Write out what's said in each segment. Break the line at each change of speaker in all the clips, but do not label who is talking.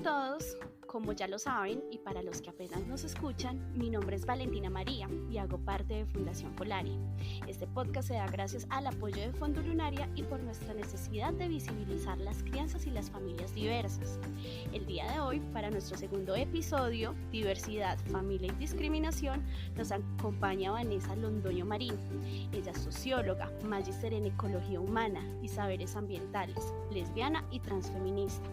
todos, como ya lo saben y para los que apenas nos escuchan, mi nombre es Valentina María y hago parte de Fundación Polari. Este podcast se da gracias al apoyo de Fondo Lunaria y por nuestra necesidad de visibilizar las crianzas y las familias diversas. El día de hoy, para nuestro segundo episodio, Diversidad, Familia y Discriminación, nos acompaña Vanessa Londoño Marín. Ella es socióloga, magíster en Ecología Humana y Saberes Ambientales, lesbiana y transfeminista.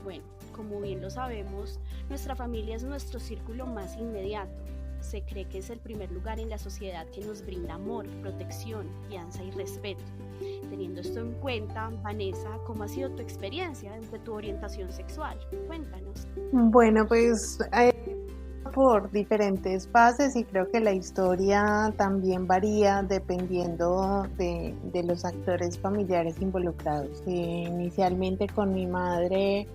Bueno, como bien lo sabemos, nuestra familia es nuestro círculo más inmediato. Se cree que es el primer lugar en la sociedad que nos brinda amor, protección, fianza y respeto. Teniendo esto en cuenta, Vanessa, ¿cómo ha sido tu experiencia desde tu orientación sexual? Cuéntanos.
Bueno, pues por diferentes fases y creo que la historia también varía dependiendo de los actores familiares involucrados. Inicialmente con mi madre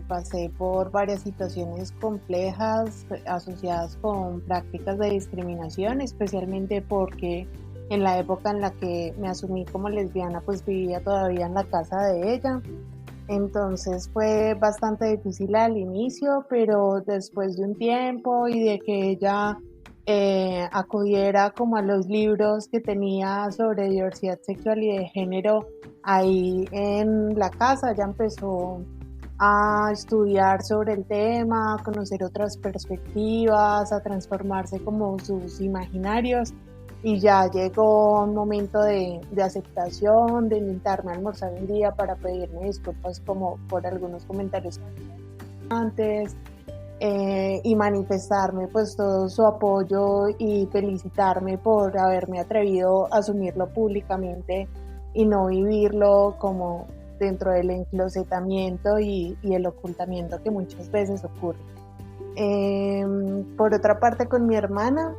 pasé por varias situaciones complejas asociadas con prácticas de discriminación, especialmente porque en la época en la que me asumí como lesbiana pues vivía todavía en la casa de ella. Entonces fue bastante difícil al inicio, pero después de un tiempo y de que ella acudiera como a los libros que tenía sobre diversidad sexual y de género ahí en la casa, ella empezó a estudiar sobre el tema, a conocer otras perspectivas, a transformarse como sus imaginarios. Y ya llegó un momento de aceptación, de invitarme a almorzar un día para pedirme disculpas como por algunos comentarios antes y manifestarme pues todo su apoyo y felicitarme por haberme atrevido a asumirlo públicamente y no vivirlo como dentro del enclosetamiento y el ocultamiento que muchas veces ocurre. Por otra parte, con mi hermana,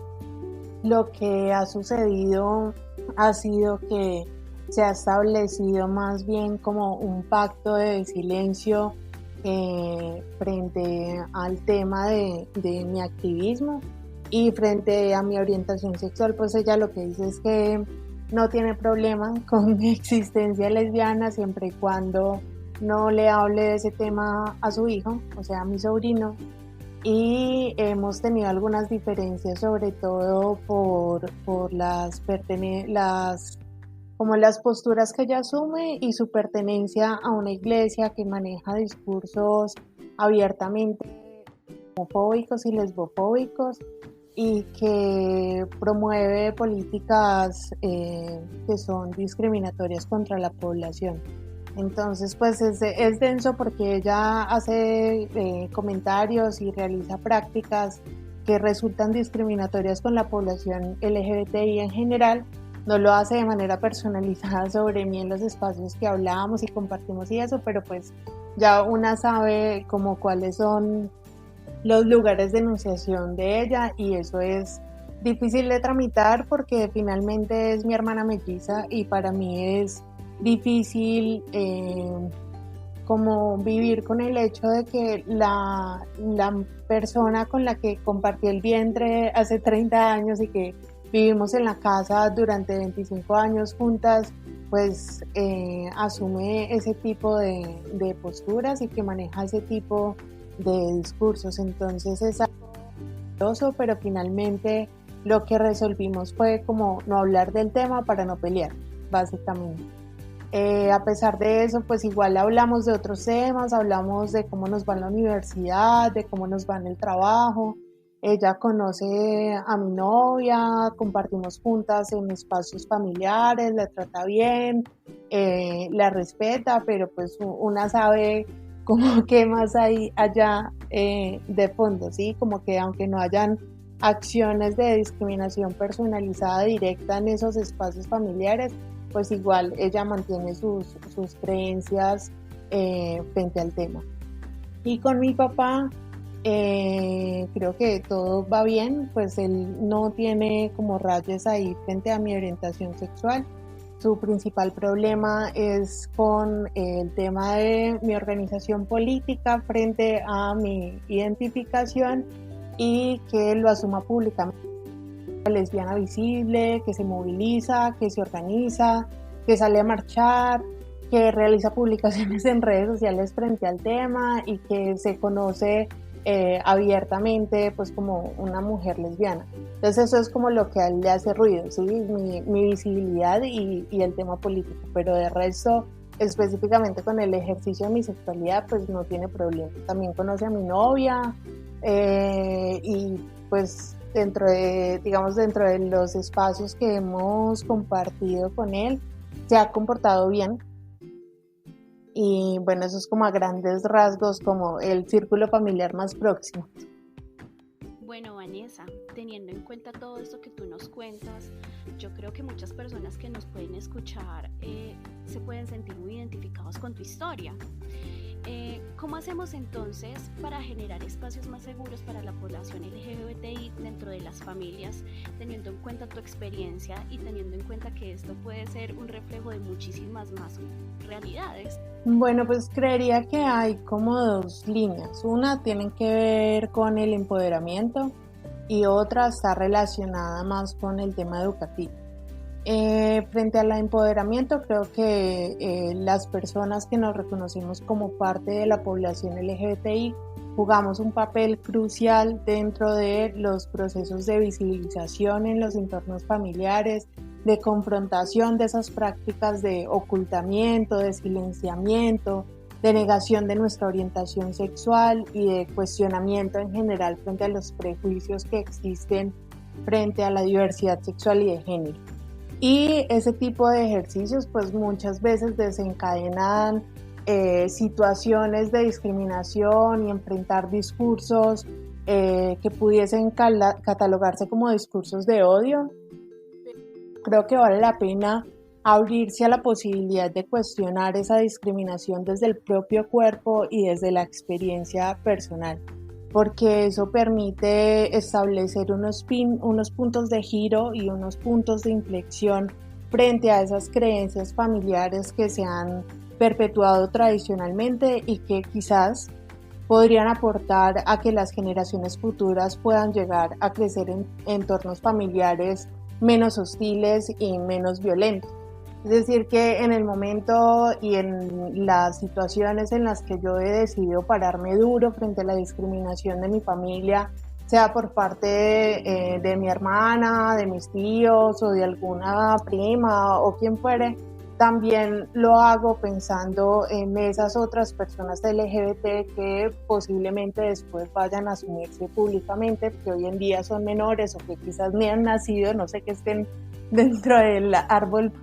lo que ha sucedido ha sido que se ha establecido más bien como un pacto de silencio frente al tema de mi activismo y frente a mi orientación sexual. Pues ella lo que dice es que no tiene problema con mi existencia lesbiana siempre y cuando no le hable de ese tema a su hijo, o sea, a mi sobrino. Y hemos tenido algunas diferencias, sobre todo por las posturas que ella asume y su pertenencia a una iglesia que maneja discursos abiertamente homofóbicos y lesbofóbicos y que promueve políticas que son discriminatorias contra la población. Entonces, pues es denso porque ella hace comentarios y realiza prácticas que resultan discriminatorias con la población LGBTI en general. No lo hace de manera personalizada sobre mí en los espacios que hablamos y compartimos y eso, pero pues ya una sabe como cuáles son los lugares de enunciación de ella y eso es difícil de tramitar porque finalmente es mi hermana melliza y para mí es difícil como vivir con el hecho de que la persona con la que compartí el vientre hace 30 años y que vivimos en la casa durante 25 años juntas, pues asume ese tipo de posturas y que maneja ese tipo de discursos. Entonces es algo doloroso, pero finalmente lo que resolvimos fue como no hablar del tema para no pelear, básicamente. A pesar de eso, pues igual hablamos de otros temas, hablamos de cómo nos va en la universidad, de cómo nos va en el trabajo. Ella conoce a mi novia, compartimos juntas en espacios familiares, la trata bien, la respeta, pero pues una sabe como qué más hay allá de fondo, ¿sí? Como que aunque no hayan acciones de discriminación personalizada directa en esos espacios familiares, pues igual ella mantiene sus creencias frente al tema. Y con mi papá creo que todo va bien, pues él no tiene como rayas ahí frente a mi orientación sexual. Su principal problema es con el tema de mi organización política frente a mi identificación y que lo asuma públicamente. Lesbiana visible, que se moviliza, que se organiza, que sale a marchar, que realiza publicaciones en redes sociales frente al tema y que se conoce abiertamente pues como una mujer lesbiana. Entonces eso es como lo que a él le hace ruido, ¿sí? Mi visibilidad y el tema político, pero de resto, específicamente con el ejercicio de mi sexualidad, pues no tiene problema. También conoce a mi novia y pues dentro de los espacios que hemos compartido con él, se ha comportado bien. Y bueno, eso es como a grandes rasgos como el círculo familiar más próximo.
Bueno, Vanessa, teniendo en cuenta todo esto que tú nos cuentas, yo creo que muchas personas que nos pueden escuchar se pueden sentir muy identificados con tu historia. ¿Cómo hacemos entonces para generar espacios más seguros para la población LGBTI dentro de las familias, teniendo en cuenta tu experiencia y teniendo en cuenta que esto puede ser un reflejo de muchísimas más realidades?
Bueno, pues creería que hay como dos líneas. Una tiene que ver con el empoderamiento y otra está relacionada más con el tema educativo. Frente al empoderamiento, creo que las personas que nos reconocemos como parte de la población LGBTI jugamos un papel crucial dentro de los procesos de visibilización en los entornos familiares, de confrontación de esas prácticas de ocultamiento, de silenciamiento, de negación de nuestra orientación sexual y de cuestionamiento en general frente a los prejuicios que existen frente a la diversidad sexual y de género. Y ese tipo de ejercicios pues muchas veces desencadenan situaciones de discriminación y enfrentar discursos que pudiesen catalogarse como discursos de odio. Creo que vale la pena abrirse a la posibilidad de cuestionar esa discriminación desde el propio cuerpo y desde la experiencia personal, porque eso permite establecer unos puntos de giro y unos puntos de inflexión frente a esas creencias familiares que se han perpetuado tradicionalmente y que quizás podrían aportar a que las generaciones futuras puedan llegar a crecer en entornos familiares menos hostiles y menos violentos. Es decir, que en el momento y en las situaciones en las que yo he decidido pararme duro frente a la discriminación de mi familia, sea por parte de mi hermana, de mis tíos o de alguna prima o quien fuere, también lo hago pensando en esas otras personas LGBT que posiblemente después vayan a asumirse públicamente, que hoy en día son menores o que quizás ni han nacido, no sé, que estén dentro del árbol.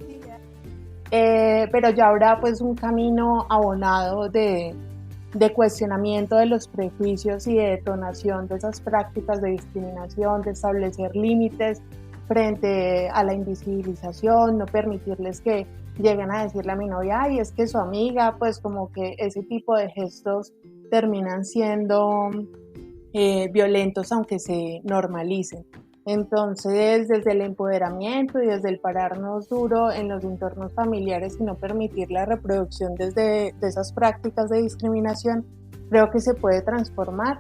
Pero ya habrá pues un camino abonado de cuestionamiento de los prejuicios y de detonación de esas prácticas de discriminación, de establecer límites frente a la invisibilización, no permitirles que lleguen a decirle a mi novia, ay, es que su amiga, pues como que ese tipo de gestos terminan siendo violentos aunque se normalicen. Entonces, desde el empoderamiento y desde el pararnos duro en los entornos familiares y no permitir la reproducción de esas prácticas de discriminación, creo que se puede transformar,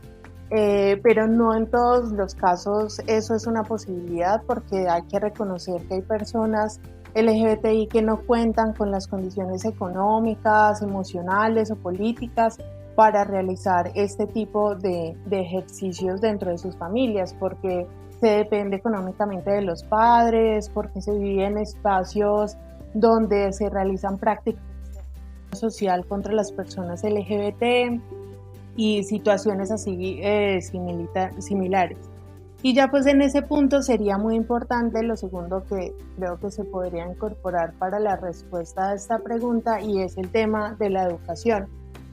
pero no en todos los casos eso es una posibilidad, porque hay que reconocer que hay personas LGBTI que no cuentan con las condiciones económicas, emocionales o políticas para realizar este tipo de ejercicios dentro de sus familias, porque se depende económicamente de los padres, porque se vive en espacios donde se realizan prácticas social contra las personas LGBT y situaciones así similares. Y ya pues en ese punto sería muy importante lo segundo que creo que se podría incorporar para la respuesta a esta pregunta, y es el tema de la educación,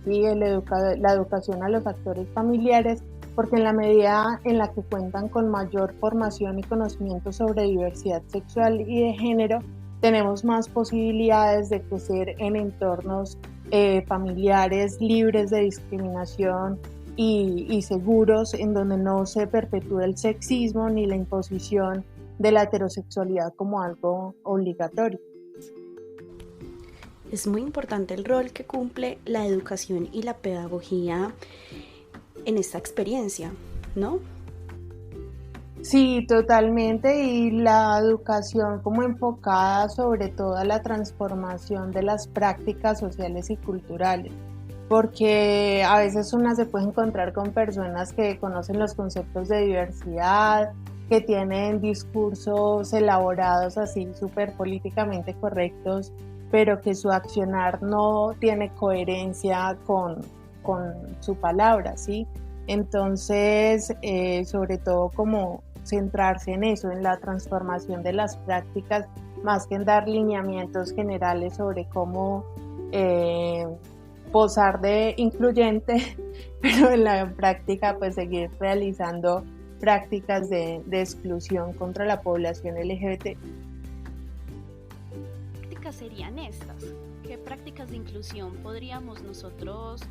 ¿sí? La educación a los actores familiares, porque en la medida en la que cuentan con mayor formación y conocimiento sobre diversidad sexual y de género, tenemos más posibilidades de crecer en entornos familiares libres de discriminación y seguros, en donde no se perpetúa el sexismo ni la imposición de la heterosexualidad como algo obligatorio.
Es muy importante el rol que cumple la educación y la pedagogía en esta experiencia, ¿no?
Sí, totalmente, y la educación como enfocada sobre todo a la transformación de las prácticas sociales y culturales, porque a veces una se puede encontrar con personas que conocen los conceptos de diversidad, que tienen discursos elaborados así súper políticamente correctos, pero que su accionar no tiene coherencia con su palabra, ¿sí? Entonces, sobre todo como centrarse en eso, en la transformación de las prácticas, más que en dar lineamientos generales sobre cómo posar de incluyente, pero en la práctica pues seguir realizando prácticas de exclusión contra la población LGBT.
¿Qué prácticas serían estas? ¿Qué prácticas de inclusión podríamos nosotros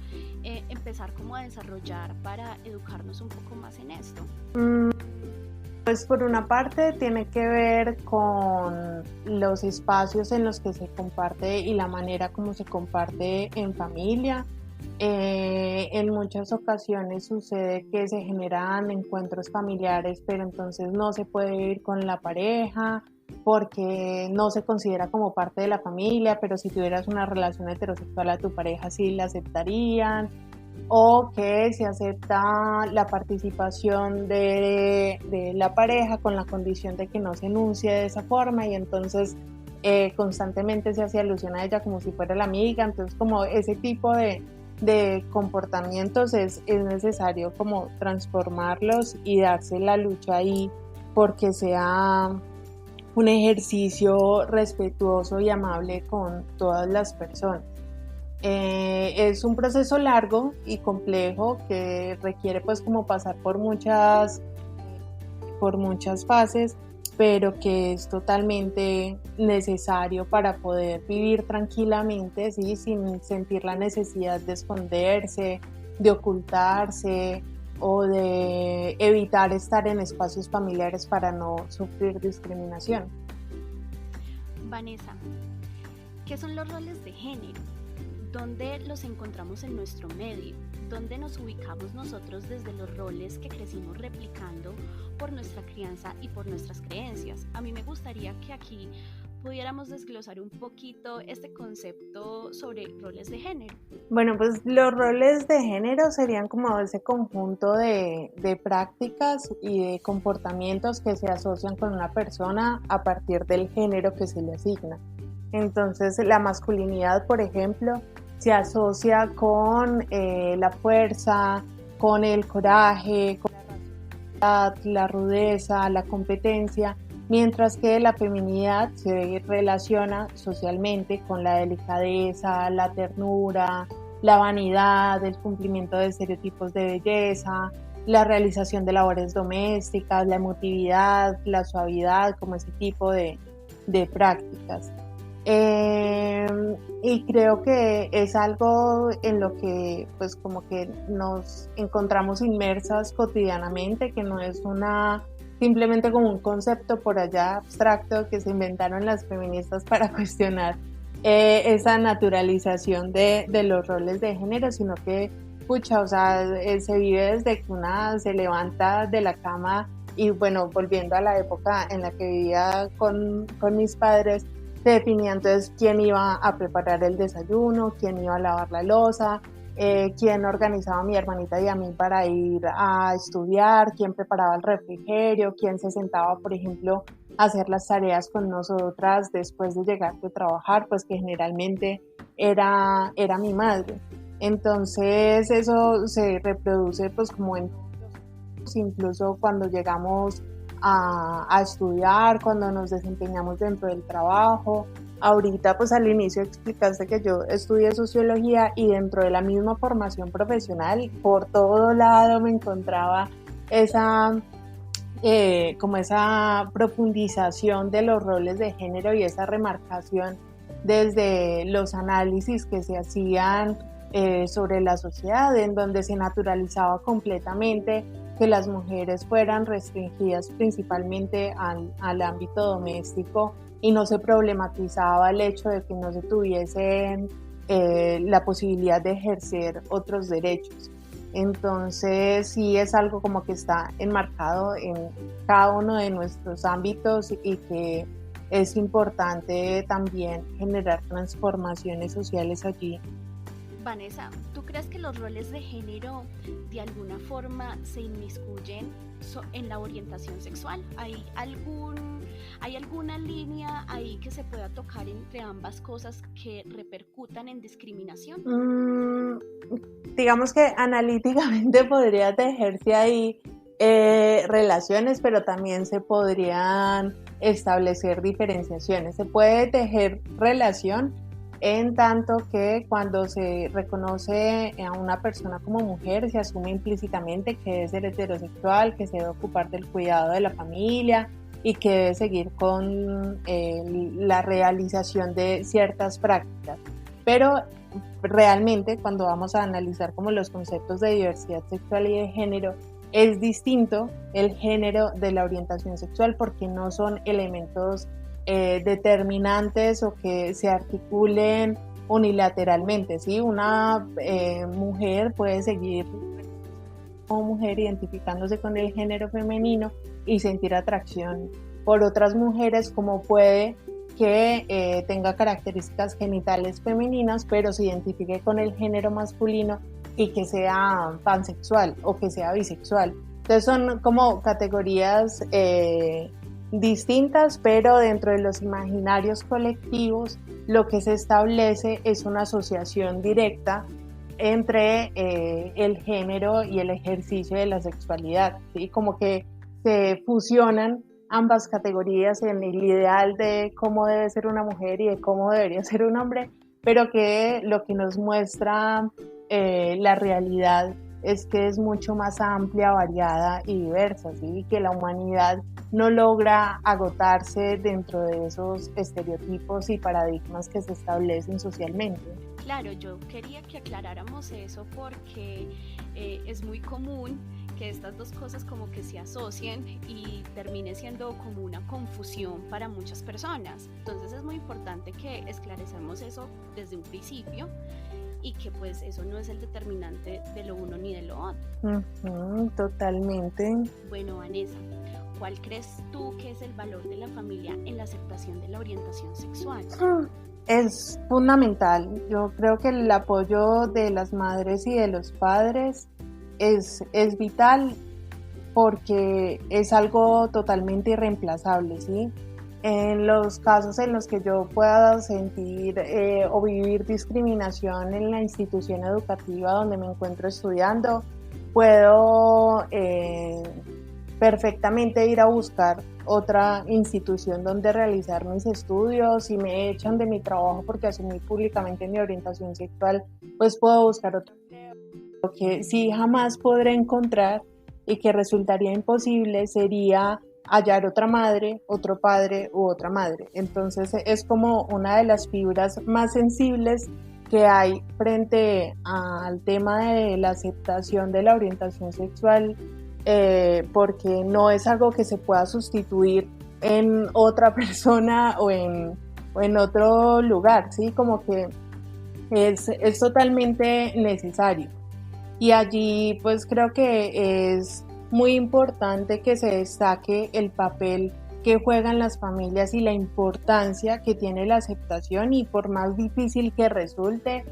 empezar como a desarrollar para educarnos un poco más en esto?
Pues por una parte tiene que ver con los espacios en los que se comparte y la manera como se comparte en familia. En muchas ocasiones sucede que se generan encuentros familiares, pero entonces no se puede ir con la pareja porque no se considera como parte de la familia, pero si tuvieras una relación heterosexual a tu pareja sí la aceptarían, o que se acepta la participación de la pareja con la condición de que no se enuncie de esa forma, y entonces constantemente se hace alusión a ella como si fuera la amiga. Entonces como ese tipo de comportamientos es necesario como transformarlos y darse la lucha ahí porque sea un ejercicio respetuoso y amable con todas las personas. Es un proceso largo y complejo que requiere pues como pasar por muchas fases, pero que es totalmente necesario para poder vivir tranquilamente, ¿sí? Sin sentir la necesidad de esconderse, de ocultarse o de evitar estar en espacios familiares para no sufrir discriminación.
Vanessa, ¿qué son los roles de género? ¿Dónde los encontramos en nuestro medio? ¿Dónde nos ubicamos nosotros desde los roles que crecimos replicando por nuestra crianza y por nuestras creencias? A mí me gustaría que aquí pudiéramos desglosar un poquito este concepto sobre roles de género.
Bueno, pues los roles de género serían como ese conjunto de prácticas y de comportamientos que se asocian con una persona a partir del género que se le asigna. Entonces, la masculinidad, por ejemplo, se asocia con la fuerza, con el coraje, con la rudeza, la competencia, mientras que la feminidad se relaciona socialmente con la delicadeza, la ternura, la vanidad, el cumplimiento de estereotipos de belleza, la realización de labores domésticas, la emotividad, la suavidad, como ese tipo de prácticas. Y creo que es algo en lo que pues como que nos encontramos inmersas cotidianamente, que no es simplemente como un concepto por allá abstracto que se inventaron las feministas para cuestionar esa naturalización de los roles de género, sino que pucha, o sea, se vive desde que una se levanta de la cama. Y bueno, volviendo a la época en la que vivía con mis padres, se definía entonces quién iba a preparar el desayuno, quién iba a lavar la loza, quién organizaba a mi hermanita y a mí para ir a estudiar, quién preparaba el refrigerio, quién se sentaba, por ejemplo, a hacer las tareas con nosotras después de llegar de trabajar, pues que generalmente era mi madre. Entonces eso se reproduce pues como incluso cuando llegamos a estudiar, cuando nos desempeñamos dentro del trabajo. Ahorita pues al inicio explicaste que yo estudié sociología y dentro de la misma formación profesional por todo lado me encontraba como esa profundización de los roles de género y esa remarcación desde los análisis que se hacían sobre la sociedad, en donde se naturalizaba completamente que las mujeres fueran restringidas principalmente al ámbito doméstico y no se problematizaba el hecho de que no se tuviesen la posibilidad de ejercer otros derechos. Entonces sí es algo como que está enmarcado en cada uno de nuestros ámbitos y que es importante también generar transformaciones sociales allí.
Vanessa, ¿tú crees que los roles de género de alguna forma se inmiscuyen en la orientación sexual? ¿Hay alguna línea ahí que se pueda tocar entre ambas cosas que repercutan en discriminación?
Digamos que analíticamente podría tejerse ahí relaciones, pero también se podrían establecer diferenciaciones. Se puede tejer relación en tanto que cuando se reconoce a una persona como mujer se asume implícitamente que es heterosexual, que se debe ocupar del cuidado de la familia y que debe seguir con la realización de ciertas prácticas. Pero realmente cuando vamos a analizar como los conceptos de diversidad sexual y de género, es distinto el género de la orientación sexual porque no son elementos determinantes o que se articulen unilateralmente, ¿sí? Una mujer puede seguir como mujer identificándose con el género femenino y sentir atracción por otras mujeres, como puede que tenga características genitales femeninas pero se identifique con el género masculino y que sea pansexual o que sea bisexual. Entonces son como categorías distintas, pero dentro de los imaginarios colectivos lo que se establece es una asociación directa entre el género y el ejercicio de la sexualidad, ¿sí? Como que se fusionan ambas categorías en el ideal de cómo debe ser una mujer y de cómo debería ser un hombre, pero que lo que nos muestra la realidad es que es mucho más amplia, variada y diversa, ¿sí? Que la humanidad no logra agotarse dentro de esos estereotipos y paradigmas que se establecen socialmente.
Claro, yo quería que aclaráramos eso porque es muy común que estas dos cosas como que se asocien y termine siendo como una confusión para muchas personas. Entonces es muy importante que esclarecemos eso desde un principio y que pues eso no es el determinante de lo uno ni de lo otro.
Totalmente.
Bueno, Vanessa, ¿cuál crees tú que es el valor de la familia en la aceptación de la orientación sexual?
Es fundamental. Yo creo que el apoyo de las madres y de los padres es vital porque es algo totalmente irreemplazable, ¿sí? En los casos en los que yo pueda sentir o vivir discriminación en la institución educativa donde me encuentro estudiando, puedo perfectamente ir a buscar otra institución donde realizar mis estudios. Si me echan de mi trabajo porque asumí públicamente mi orientación sexual, pues puedo buscar otro. Lo que sí jamás podré encontrar y que resultaría imposible sería hallar otra madre, otro padre u otra madre. Entonces es como una de las fibras más sensibles que hay frente al tema de la aceptación de la orientación sexual, porque no es algo que se pueda sustituir en otra persona o en otro lugar, ¿sí? Como que es totalmente necesario. Y allí pues creo que es muy importante que se destaque el papel que juegan las familias y la importancia que tiene la aceptación, y por más difícil que resulte,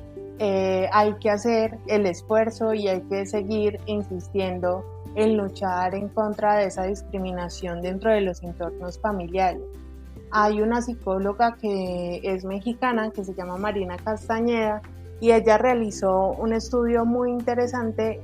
hay que hacer el esfuerzo y hay que seguir insistiendo en luchar en contra de esa discriminación dentro de los entornos familiares. Hay una psicóloga que es mexicana que se llama Marina Castañeda y ella realizó un estudio muy interesante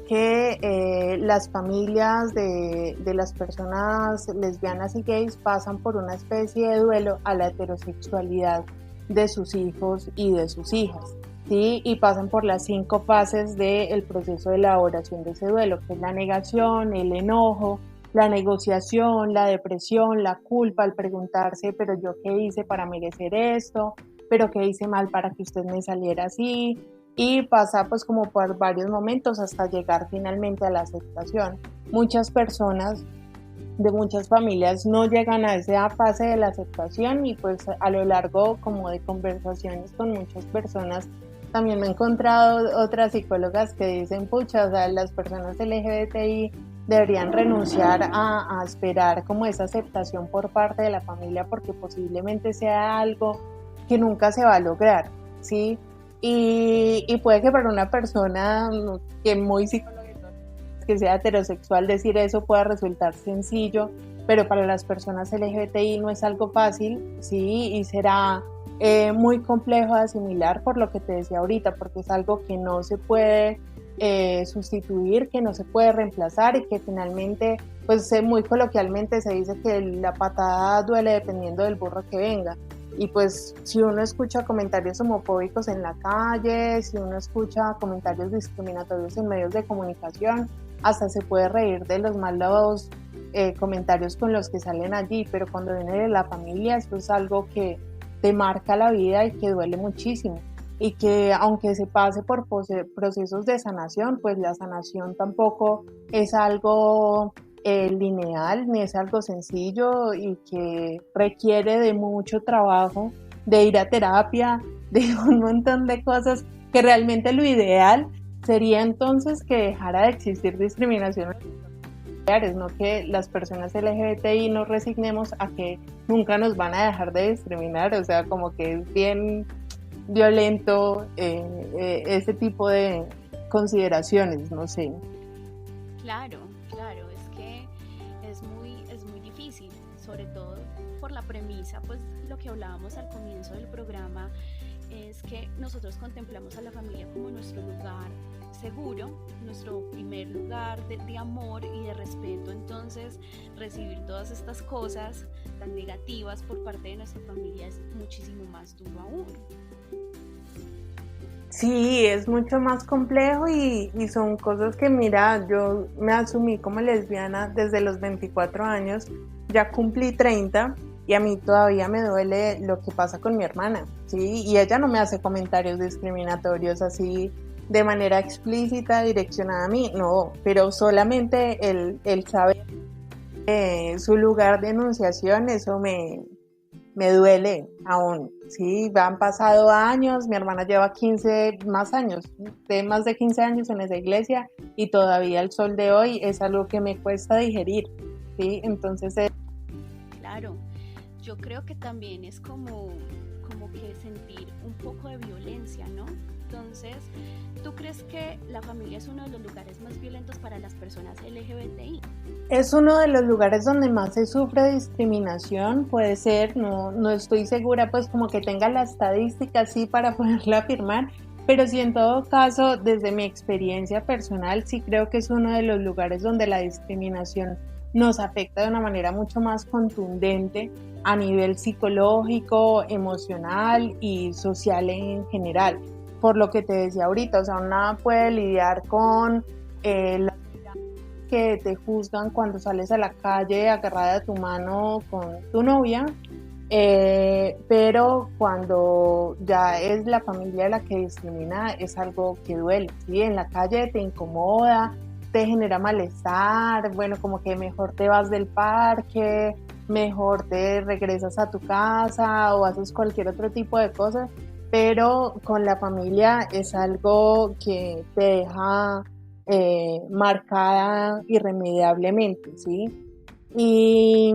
que las familias de las personas lesbianas y gays pasan por una especie de duelo a la heterosexualidad de sus hijos y de sus hijas, ¿sí? Y pasan por las 5 fases del proceso de elaboración de ese duelo, que es la negación, el enojo, la negociación, la depresión, la culpa, al preguntarse, pero yo qué hice para merecer esto, pero qué hice mal para que usted me saliera así, y pasa pues como por varios momentos hasta llegar finalmente a la aceptación. Muchas personas de muchas familias no llegan a esa fase de la aceptación, y pues a lo largo como de conversaciones con muchas personas también me he encontrado otras psicólogas que dicen, pucha, o sea, las personas LGBTI deberían renunciar a esperar como esa aceptación por parte de la familia porque posiblemente sea algo que nunca se va a lograr, ¿sí? Y puede que para una persona que muy psicóloga, que sea heterosexual, decir eso pueda resultar sencillo, pero para las personas LGBTI no es algo fácil, ¿sí? Y será muy complejo de asimilar por lo que te decía ahorita, porque es algo que no se puede sustituir, que no se puede reemplazar y que finalmente, pues muy coloquialmente se dice que la patada duele dependiendo del burro que venga. Y pues si uno escucha comentarios homofóbicos en la calle, si uno escucha comentarios discriminatorios en medios de comunicación, hasta se puede reír de los malos comentarios con los que salen allí, pero cuando viene de la familia, esto es algo que te marca la vida y que duele muchísimo. Y que aunque se pase por procesos de sanación, pues la sanación tampoco es algo lineal, ni es algo sencillo y que requiere de mucho trabajo, de ir a terapia, de un montón de cosas, que realmente lo ideal sería entonces que dejara de existir discriminación, no que las personas LGBTI nos resignemos a que nunca nos van a dejar de discriminar, o sea, como que es bien violento ese tipo de consideraciones, no sé.
Claro, es que es muy difícil, sobre todo por la premisa, pues lo que hablábamos al comienzo del programa, es que nosotros contemplamos a la familia como nuestro lugar seguro, nuestro primer lugar de amor y de respeto. Entonces recibir todas estas cosas tan negativas por parte de nuestra familia es muchísimo más duro aún.
Sí, es mucho más complejo y son cosas que, mira, yo me asumí como lesbiana desde los 24 años, ya cumplí 30 y a mí todavía me duele lo que pasa con mi hermana, ¿sí? Y ella no me hace comentarios discriminatorios así de manera explícita, direccionada a mí, no, pero solamente el saber su lugar de enunciación, eso me duele aún, sí, han pasado años, mi hermana lleva 15 más años, más de 15 años en esa iglesia y todavía el sol de hoy es algo que me cuesta digerir, sí, entonces
Claro, yo creo que también es como que sentir un poco de violencia, ¿no? Entonces, ¿tú crees que la familia es uno de los lugares más violentos para las personas LGBTI?
Es uno de los lugares donde más se sufre discriminación, puede ser, no estoy segura pues como que tenga la estadística así para poderla afirmar, pero sí en todo caso, desde mi experiencia personal, sí creo que es uno de los lugares donde la discriminación nos afecta de una manera mucho más contundente a nivel psicológico, emocional y social en general. Por lo que te decía ahorita, o sea, una puede lidiar con la que te juzgan cuando sales a la calle agarrada de tu mano con tu novia, pero cuando ya es la familia la que discrimina es algo que duele, ¿sí? En la calle te incomoda, te genera malestar, bueno, como que mejor te vas del parque, mejor te regresas a tu casa o haces cualquier otro tipo de cosas, pero con la familia es algo que te deja marcada irremediablemente, ¿sí? Y,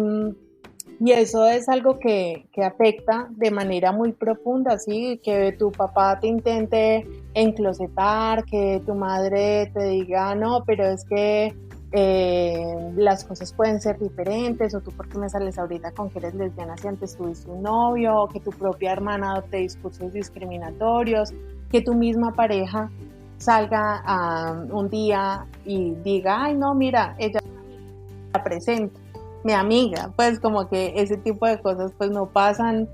y eso es algo que afecta de manera muy profunda, ¿sí? Que tu papá te intente enclosetar, que tu madre te diga, no, pero es que las cosas pueden ser diferentes, o tú por qué me sales ahorita con que eres lesbiana si antes tuviste un novio, o que tu propia hermana adopte discursos discriminatorios, que tu misma pareja salga un día y diga, ay no, mira, ella la presenta, mi amiga, pues como que ese tipo de cosas pues no pasan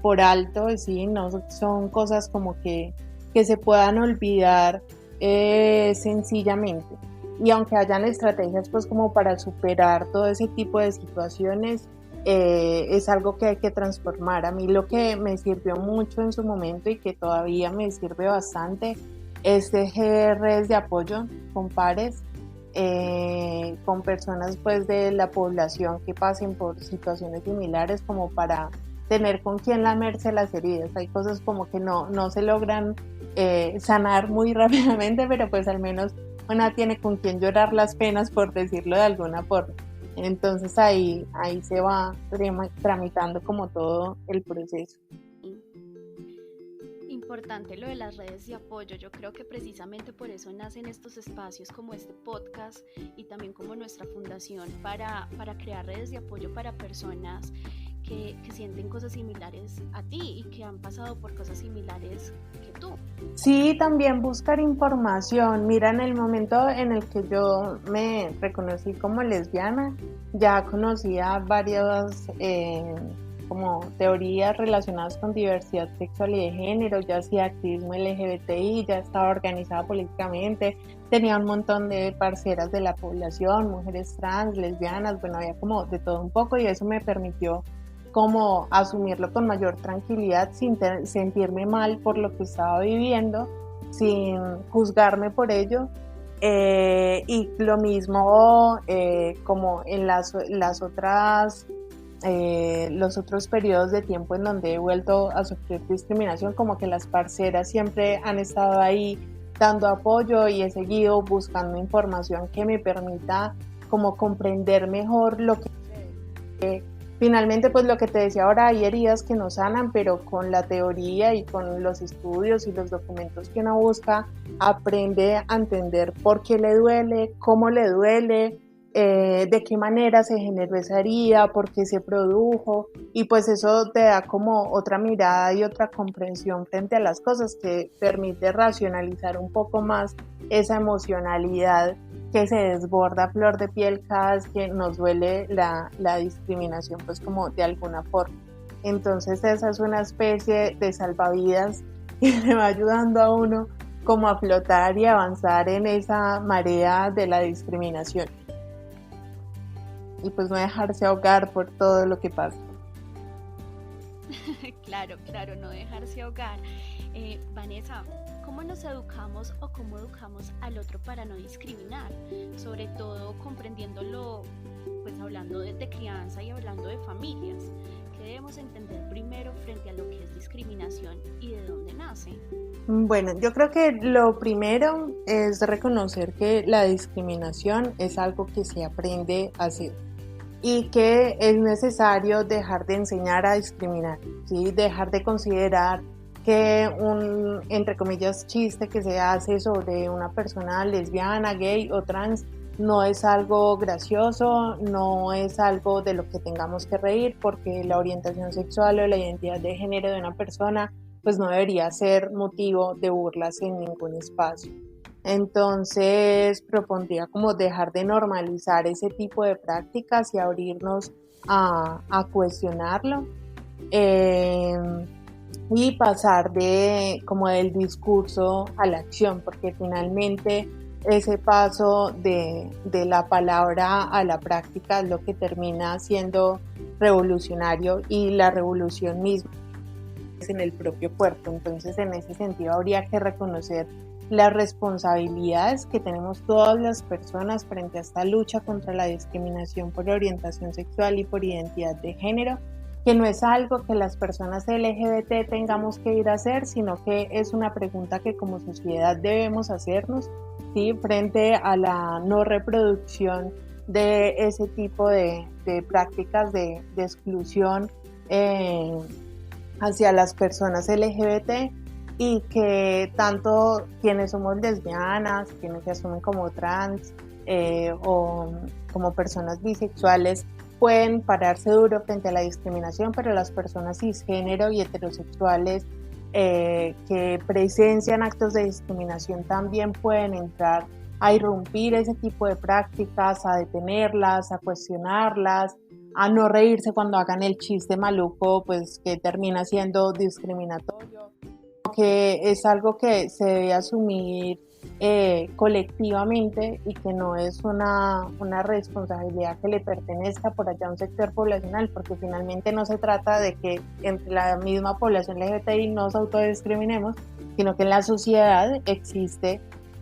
por alto, ¿sí? No son cosas como que se puedan olvidar sencillamente. Y aunque hayan estrategias pues como para superar todo ese tipo de situaciones, es algo que hay que transformar. A mí lo que me sirvió mucho en su momento y que todavía me sirve bastante es tejer redes de apoyo con pares, con personas pues de la población que pasen por situaciones similares, como para tener con quién lamerse las heridas. Hay cosas como que no se logran sanar muy rápidamente, pero pues al menos una tiene con quien llorar las penas, por decirlo de alguna forma. Entonces ahí se va tramitando como todo el proceso.
Importante lo de las redes de apoyo. Yo creo que precisamente por eso nacen estos espacios como este podcast y también como nuestra fundación para crear redes de apoyo para personas que sienten cosas similares a ti y que han pasado por cosas similares que tú.
Sí, también buscar información. Mira, en el momento en el que yo me reconocí como lesbiana, ya conocía varias como teorías relacionadas con diversidad sexual y de género, ya hacía activismo LGBTI, ya estaba organizada políticamente, tenía un montón de parceras de la población, mujeres trans, lesbianas, bueno, había como de todo un poco y eso me permitió como asumirlo con mayor tranquilidad sin sentirme mal por lo que estaba viviendo, sin juzgarme por ello. Y lo mismo como en las otras los otros periodos de tiempo en donde he vuelto a sufrir discriminación, como que las parceras siempre han estado ahí dando apoyo y he seguido buscando información que me permita como comprender mejor lo que finalmente, pues lo que te decía ahora, hay heridas que no sanan, pero con la teoría y con los estudios y los documentos que uno busca, aprende a entender por qué le duele, cómo le duele, de qué manera se generó esa herida, por qué se produjo, y pues eso te da como otra mirada y otra comprensión frente a las cosas que permite racionalizar un poco más esa emocionalidad que se desborda a flor de piel cada vez que nos duele la discriminación, pues como de alguna forma. Entonces esa es una especie de salvavidas que le va ayudando a uno como a flotar y avanzar en esa marea de la discriminación. Y pues no dejarse ahogar por todo lo que pasa.
Claro, no dejarse ahogar. Vanessa, ¿cómo nos educamos o cómo educamos al otro para no discriminar? Sobre todo comprendiéndolo, pues hablando de crianza y hablando de familias. ¿Qué debemos entender primero frente a lo que es discriminación y de dónde nace?
Bueno, yo creo que lo primero es reconocer que la discriminación es algo que se aprende a hacer y que es necesario dejar de enseñar a discriminar, ¿sí? Dejar de considerar que un, entre comillas, chiste que se hace sobre una persona lesbiana, gay o trans no es algo gracioso, no es algo de lo que tengamos que reír, porque la orientación sexual o la identidad de género de una persona pues no debería ser motivo de burlas en ningún espacio. Entonces propondría como dejar de normalizar ese tipo de prácticas y abrirnos a cuestionarlo. Y pasar de como del discurso a la acción, porque finalmente ese paso de la palabra a la práctica es lo que termina siendo revolucionario, y la revolución misma es en el propio cuerpo. Entonces en ese sentido habría que reconocer las responsabilidades que tenemos todas las personas frente a esta lucha contra la discriminación por orientación sexual y por identidad de género, que no es algo que las personas LGBT tengamos que ir a hacer, sino que es una pregunta que como sociedad debemos hacernos, ¿sí? Frente a la no reproducción de ese tipo de prácticas de exclusión hacia las personas LGBT, y que tanto quienes somos lesbianas, quienes se asumen como trans o como personas bisexuales, pueden pararse duro frente a la discriminación, pero las personas cisgénero y heterosexuales que presencian actos de discriminación también pueden entrar a irrumpir ese tipo de prácticas, a detenerlas, a cuestionarlas, a no reírse cuando hagan el chiste maluco, pues que termina siendo discriminatorio, que es algo que se debe asumir colectivamente y que no es una responsabilidad que le pertenezca por allá a un sector poblacional, porque finalmente no se trata de que entre la misma población LGBTI nos autodiscriminemos, sino que en la sociedad existe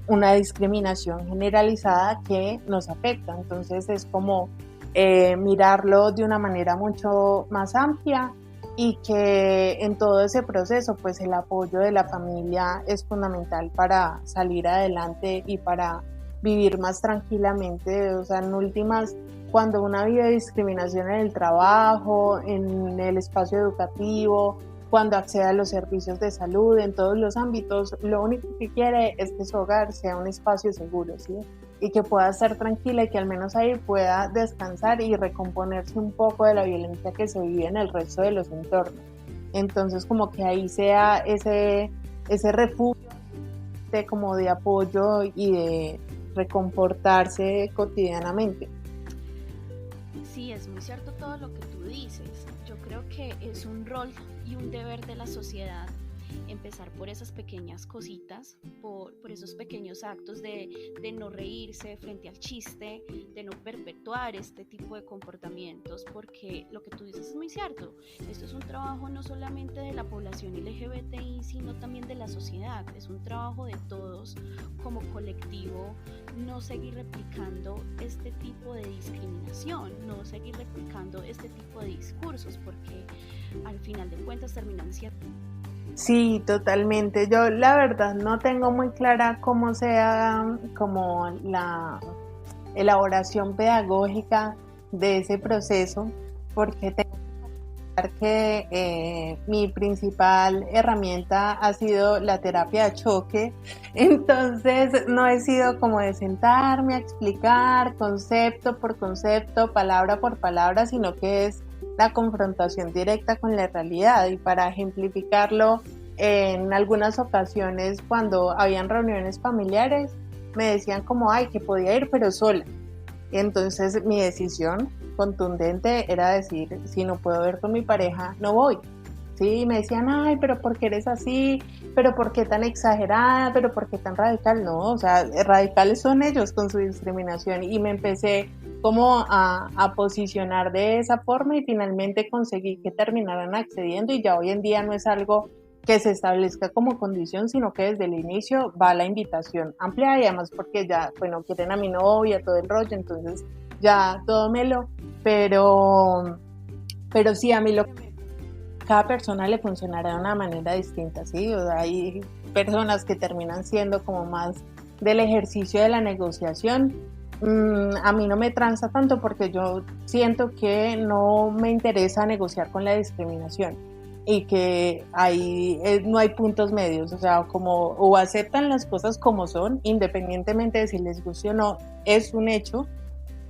una discriminación generalizada que nos afecta. Entonces es como mirarlo de una manera mucho más amplia y que en todo ese proceso pues el apoyo de la familia es fundamental para salir adelante y para vivir más tranquilamente. O sea, en últimas, cuando una vive discriminación en el trabajo, en el espacio educativo, cuando accede a los servicios de salud, en todos los ámbitos, lo único que quiere es que su hogar sea un espacio seguro, ¿sí? Y que pueda estar tranquila y que al menos ahí pueda descansar y recomponerse un poco de la violencia que se vive en el resto de los entornos. Entonces, como que ahí sea ese refugio como de apoyo y de reconfortarse cotidianamente.
Sí, es muy cierto todo lo que tú dices. Yo creo que es un rol y un deber de la sociedad empezar por esas pequeñas cositas, por esos pequeños actos de no reírse frente al chiste, de no perpetuar este tipo de comportamientos, porque lo que tú dices es muy cierto. Esto es un trabajo no solamente de la población LGBTI, sino también de la sociedad. Es un trabajo de todos como colectivo, no seguir replicando este tipo de discriminación, no seguir replicando este tipo de discursos, porque al final de cuentas terminan siendo...
Sí, totalmente. Yo la verdad no tengo muy clara cómo sea como la elaboración pedagógica de ese proceso, porque tengo que mi principal herramienta ha sido la terapia de choque. Entonces no he sido como de sentarme a explicar concepto por concepto, palabra por palabra, sino que es la confrontación directa con la realidad. Y para ejemplificarlo, en algunas ocasiones cuando habían reuniones familiares me decían como, ay, que podía ir pero sola. Entonces mi decisión contundente era decir, si no puedo ver con mi pareja, no voy. Sí, me decían, ay, pero ¿por qué eres así? ¿Pero por qué tan exagerada? ¿Pero por qué tan radical? No, o sea, radicales son ellos con su discriminación, y me empecé como a posicionar de esa forma y finalmente conseguí que terminaran accediendo, y ya hoy en día no es algo que se establezca como condición, sino que desde el inicio va la invitación amplia, y además porque ya, bueno, quieren a mi novia, todo el rollo, entonces ya todo melo, pero sí, a mí lo que cada persona le funcionará de una manera distinta, ¿sí? O sea, hay personas que terminan siendo como más del ejercicio de la negociación. A mí no me transa tanto porque yo siento que no me interesa negociar con la discriminación y que no hay puntos medios, o sea, como o aceptan las cosas como son, independientemente de si les guste o no, es un hecho,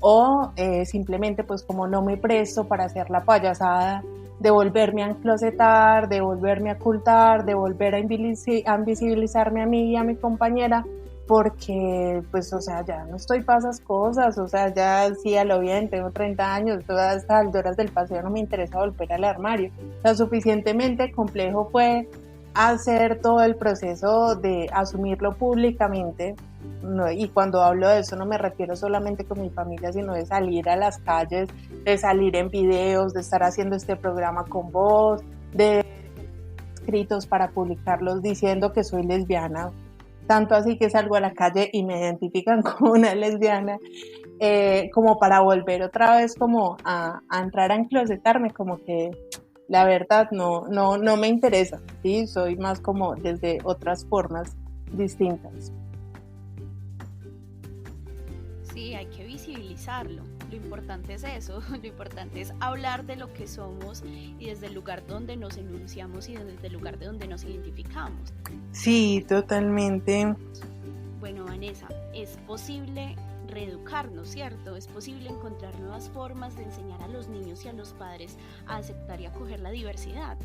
o simplemente pues como no me presto para hacer la payasada de volverme a enclosetar, de volverme a ocultar, de volver a invisibilizarme a mí y a mi compañera, porque pues o sea ya no estoy para esas cosas, o sea ya sí, a lo bien, tengo 30 años, todas estas alturas del paseo no me interesa volver al armario. O sea, suficientemente complejo fue hacer todo el proceso de asumirlo públicamente. No, y cuando hablo de eso no me refiero solamente con mi familia, sino de salir a las calles, de salir en videos, de estar haciendo este programa con vos, de escritos para publicarlos diciendo que soy lesbiana, tanto así que salgo a la calle y me identifican como una lesbiana, como para volver otra vez como a entrar a enclosetarme, como que la verdad no me interesa, ¿sí? Soy más como desde otras formas distintas.
Sí, hay que visibilizarlo. Lo importante es eso, lo importante es hablar de lo que somos y desde el lugar donde nos enunciamos y desde el lugar de donde nos identificamos.
Sí, totalmente.
Bueno, Vanessa, es posible reeducarnos, ¿cierto? Es posible encontrar nuevas formas de enseñar a los niños y a los padres a aceptar y acoger la diversidad.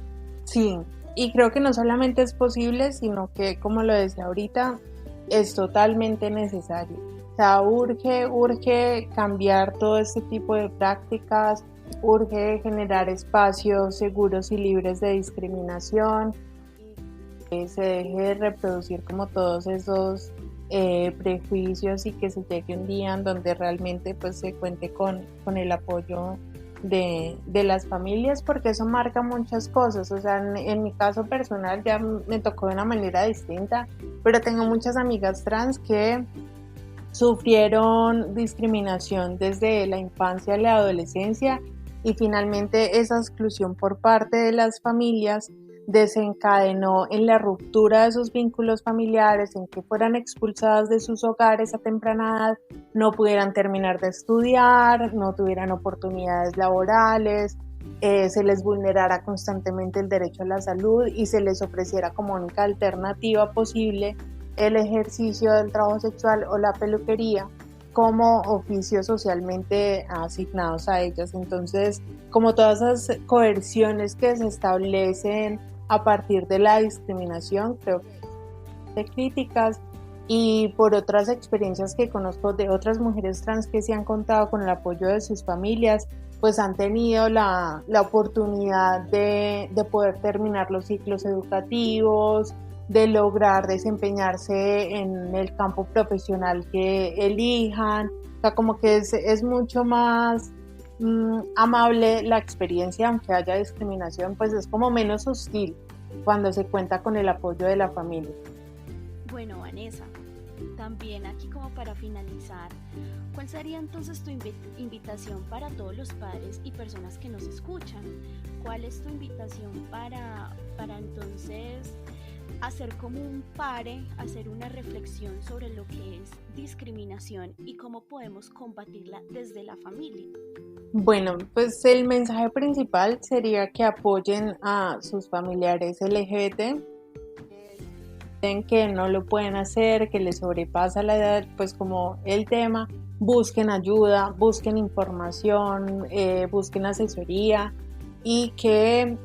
Sí, y creo que no solamente es posible, sino que, como lo decía ahorita, es totalmente necesario. O sea, urge cambiar todo este tipo de prácticas, urge generar espacios seguros y libres de discriminación, que se deje de reproducir como todos esos prejuicios, y que se llegue un día en donde realmente pues se cuente con el apoyo de las familias, porque eso marca muchas cosas. O sea, en mi caso personal ya me tocó de una manera distinta, pero tengo muchas amigas trans que sufrieron discriminación desde la infancia y la adolescencia, y finalmente esa exclusión por parte de las familias desencadenó en la ruptura de sus vínculos familiares, en que fueran expulsadas de sus hogares a temprana edad, no pudieran terminar de estudiar, no tuvieran oportunidades laborales, se les vulnerara constantemente el derecho a la salud y se les ofreciera como única alternativa posible el ejercicio del trabajo sexual o la peluquería como oficios socialmente asignados a ellas. Entonces, como todas esas coerciones que se establecen a partir de la discriminación, creo que de críticas, y por otras experiencias que conozco de otras mujeres trans que se han contado con el apoyo de sus familias, pues han tenido la oportunidad de poder terminar los ciclos educativos, de lograr desempeñarse en el campo profesional que elijan. O sea, como que es mucho más amable la experiencia, aunque haya discriminación, pues es como menos hostil cuando se cuenta con el apoyo de la familia.
Bueno, Vanessa, también aquí como para finalizar, ¿cuál sería entonces tu invitación para todos los padres y personas que nos escuchan? ¿Cuál es tu invitación para entonces hacer como un pare, hacer una reflexión sobre lo que es discriminación y cómo podemos combatirla desde la familia?
Bueno, pues el mensaje principal sería que apoyen a sus familiares LGBT, que no lo pueden hacer, que les sobrepasa la edad, pues como el tema, busquen ayuda, busquen información, busquen asesoría y que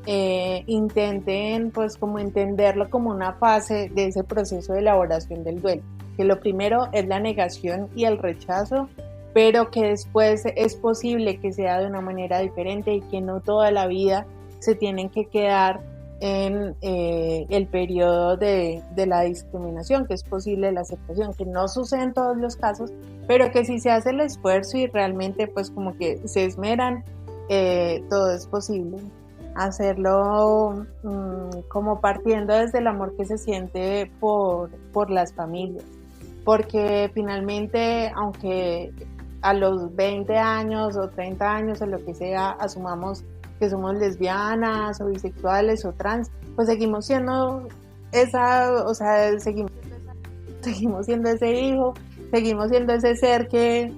intenten pues como entenderlo como una fase de ese proceso de elaboración del duelo, que lo primero es la negación y el rechazo, pero que después es posible que sea de una manera diferente y que no toda la vida se tienen que quedar en el periodo de la discriminación, que es posible la aceptación, que no sucede en todos los casos, pero que si se hace el esfuerzo y realmente pues como que se esmeran, todo es posible. Hacerlo como partiendo desde el amor que se siente por las familias, porque finalmente, aunque a los 20 años o 30 años o lo que sea asumamos que somos lesbianas o bisexuales o trans, pues seguimos siendo seguimos siendo ese hijo, seguimos siendo ese ser que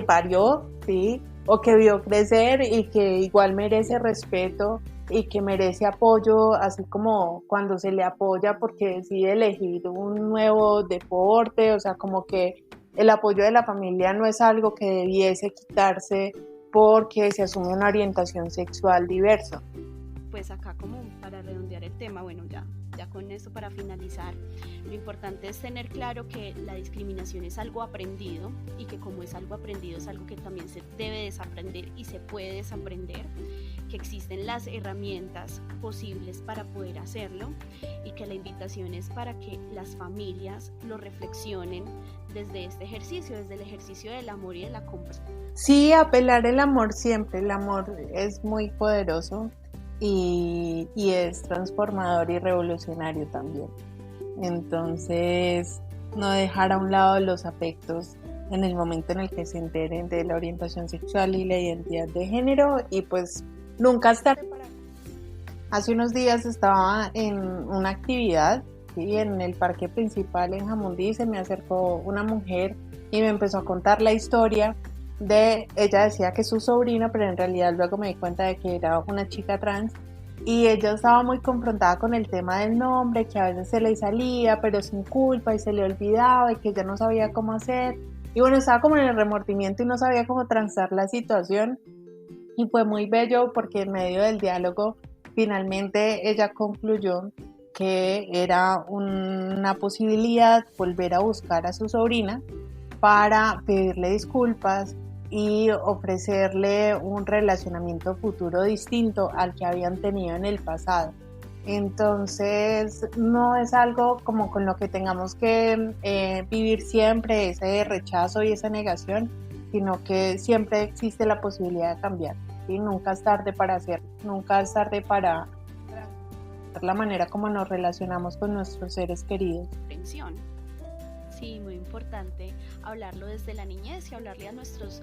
parió, ¿sí? O que vio crecer y que igual merece respeto y que merece apoyo, así como cuando se le apoya porque decide elegir un nuevo deporte, o sea, como que el apoyo de la familia no es algo que debiese quitarse porque se asume una orientación sexual diversa.
Pues acá como para redondear el tema, bueno, ya con esto para finalizar, lo importante es tener claro que la discriminación es algo aprendido y que como es algo aprendido es algo que también se debe desaprender y se puede desaprender, que existen las herramientas posibles para poder hacerlo y que la invitación es para que las familias lo reflexionen desde este ejercicio, desde el ejercicio del amor y de la compasión.
Sí, apelar el amor siempre, el amor es muy poderoso y es transformador y revolucionario también. Entonces, no dejar a un lado los afectos en el momento en el que se enteren de la orientación sexual y la identidad de género, y pues nunca estar para... Hace unos días estaba en una actividad, ¿sí? En el parque principal en Jamundí, se me acercó una mujer y me empezó a contar la historia de, ella decía que su sobrina, pero en realidad luego me di cuenta de que era una chica trans, y ella estaba muy confrontada con el tema del nombre, que a veces se le salía pero sin culpa y se le olvidaba y que ella no sabía cómo hacer, y bueno, estaba como en el remordimiento y no sabía cómo transar la situación, y fue muy bello porque en medio del diálogo finalmente ella concluyó que era una posibilidad volver a buscar a su sobrina para pedirle disculpas y ofrecerle un relacionamiento futuro distinto al que habían tenido en el pasado. Entonces no es algo como con lo que tengamos que vivir siempre, ese rechazo y esa negación, sino que siempre existe la posibilidad de cambiar, ¿sí? Nunca es tarde para hacerlo, nunca es tarde para la manera como nos relacionamos con nuestros seres queridos.
Sí, muy importante hablarlo desde la niñez y hablarle a nuestros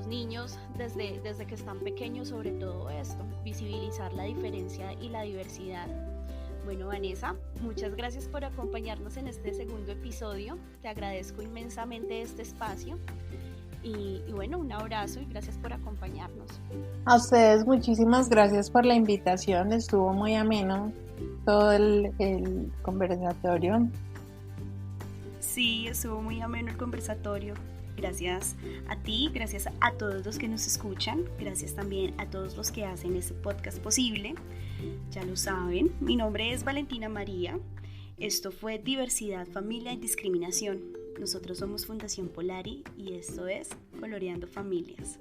niños desde que están pequeños sobre todo esto, visibilizar la diferencia y la diversidad. Bueno, Vanessa, muchas gracias por acompañarnos en este segundo episodio. Te agradezco inmensamente este espacio y bueno, un abrazo y gracias por acompañarnos.
A ustedes muchísimas gracias por la invitación, estuvo muy ameno todo el conversatorio.
Sí, estuvo muy ameno el conversatorio. Gracias a ti, gracias a todos los que nos escuchan, gracias también a todos los que hacen este podcast posible. Ya lo saben, mi nombre es Valentina María. Esto fue Diversidad, Familia y Discriminación. Nosotros somos Fundación Polari y esto es Coloreando Familias.